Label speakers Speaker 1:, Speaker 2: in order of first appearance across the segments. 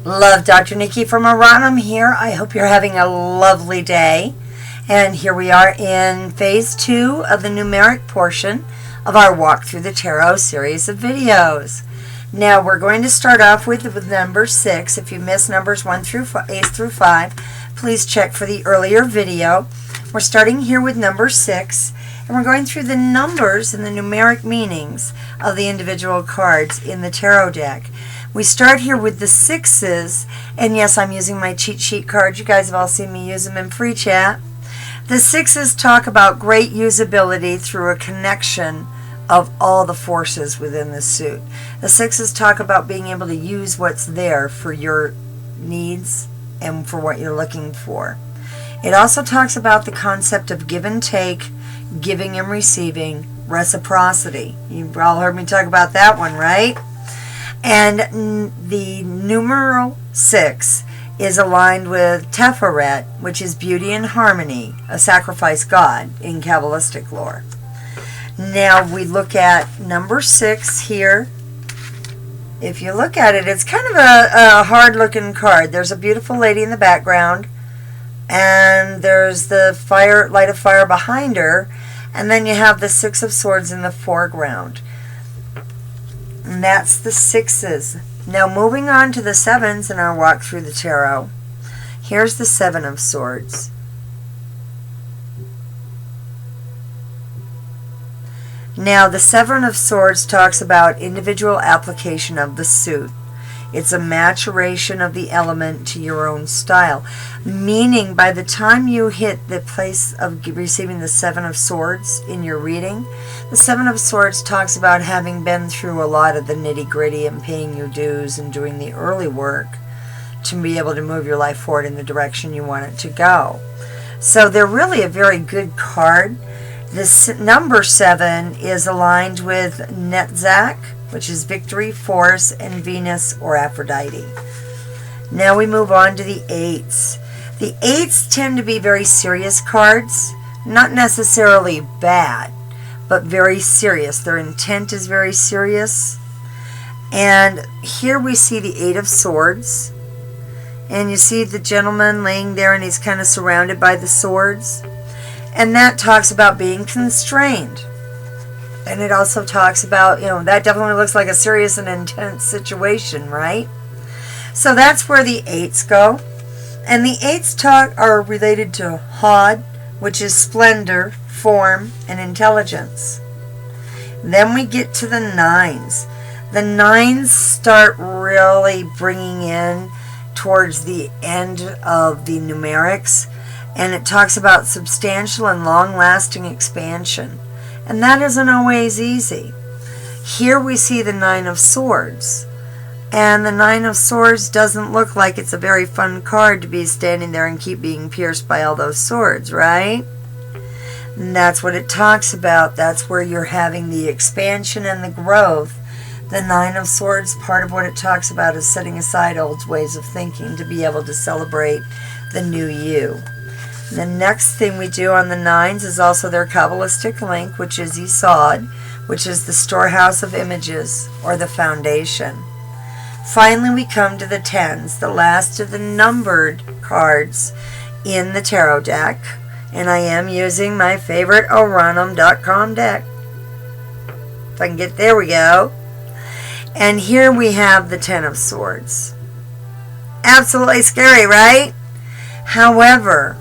Speaker 1: Love Dr. Nikki from Aranum here. I hope you're having a lovely day. And here we are in phase 2 of the numeric portion of our Walk Through the Tarot series of videos. Now we're going to start off with number 6. If you missed numbers 1 through 8 through 5, please check for the earlier video. We're starting here with number 6, and we're going through the numbers and the numeric meanings of the individual cards in the tarot deck. We start here with the 6s, and yes, I'm using my cheat sheet cards. You guys have all seen me use them in free chat. The 6s talk about great usability through a connection of all the forces within the suit. The 6s talk about being able to use what's there for your needs and for what you're looking for. It also talks about the concept of give and take, giving and receiving, reciprocity. You've all heard me talk about that one, right? And the numeral 6 is aligned with Teferet, which is beauty and harmony, a sacrifice god in Kabbalistic lore. Now we look at number 6 here. If you look at it, it's kind of a hard-looking card. There's a beautiful lady in the background, and there's the light of fire behind her, and then you have the 6 of swords in the foreground. And that's the 6s. Now moving on to the 7s in our walk through the tarot. Here's the 7 of swords. Now the 7 of swords talks about individual application of the suit. It's a maturation of the element to your own style. Meaning by the time you hit the place of receiving the 7 of swords in your reading, the 7 of swords talks about having been through a lot of the nitty-gritty and paying your dues and doing the early work to be able to move your life forward in the direction you want it to go. So they're really a very good card. This number 7 is aligned with Netzach, which is victory, force, and Venus or Aphrodite. Now we move on to the 8s. The 8s tend to be very serious cards, not necessarily bad, but very serious. Their intent is very serious. And here we see the 8 of swords. And you see the gentleman laying there, and he's kind of surrounded by the swords. And that talks about being constrained. And it also talks about, that definitely looks like a serious and intense situation, right? So that's where the 8s go. And the 8s are related to Hod, which is splendor, form, and intelligence. Then we get to the 9s. The 9s start really bringing in towards the end of the numerics. And it talks about substantial and long-lasting expansion. And that isn't always easy. Here we see the 9 of swords. And the 9 of swords doesn't look like it's a very fun card to be standing there and keep being pierced by all those swords, right? And that's what it talks about. That's where you're having the expansion and the growth. The 9 of swords, part of what it talks about is setting aside old ways of thinking to be able to celebrate the new you. The next thing we do on the 9s is also their Kabbalistic link, which is Yesod, which is the storehouse of images, or the foundation. Finally, we come to the 10s, the last of the numbered cards in the tarot deck. And I am using my favorite Aranum.com deck. If I can get, there we go. And here we have the 10 of swords. Absolutely scary, right? However,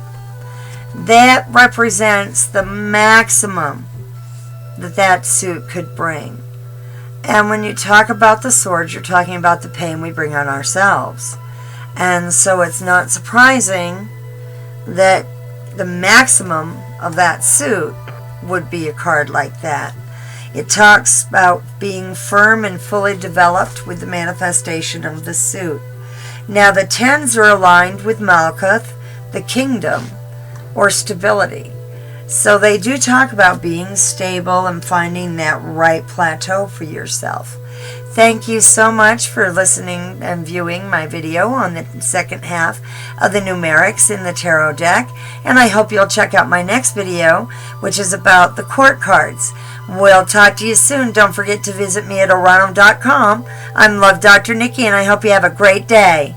Speaker 1: that represents the maximum that suit could bring. And when you talk about the swords, you're talking about the pain we bring on ourselves. And so it's not surprising that the maximum of that suit would be a card like that. It talks about being firm and fully developed with the manifestation of the suit. Now the 10s are aligned with Malkuth, the kingdom, or stability. So they do talk about being stable and finding that right plateau for yourself. Thank you so much for listening and viewing my video on the second half of the numerics in the tarot deck. And I hope you'll check out my next video, which is about the court cards. We'll talk to you soon. Don't forget to visit me at Aranum.com. I'm Love Dr. Nikki, and I hope you have a great day.